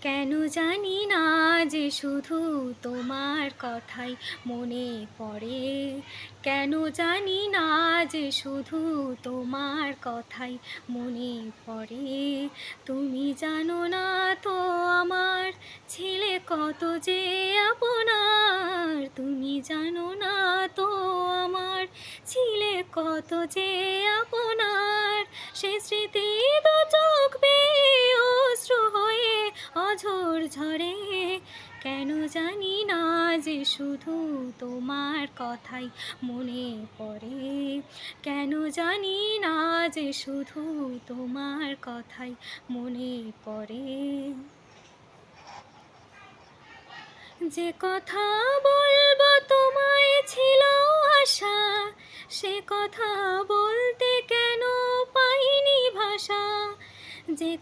কেন জানি না যে শুধু তোমার কথাই মনে পড়ে। কেন জানি না যে শুধু তোমার কথাই মনে পড়ে। তুমি জানো না তো আমার ছিলে কত যে আপনার। তুমি জানো না তো আমার ছিলে কত যে আপনার। সে স্মৃতি দু চোখ বেয়ে অশ্রু হয়ে অঝোর ঝরে। কেন জানি না যে শুধু তোমার কথাই মনে পড়ে। কেন জানি না যে শুধু তোমার কথাই মনে পড়ে। যে কথা বলবো তোমায় ছিল আশা, সে কথা বলতে কেন পাইনি ভাষা। যে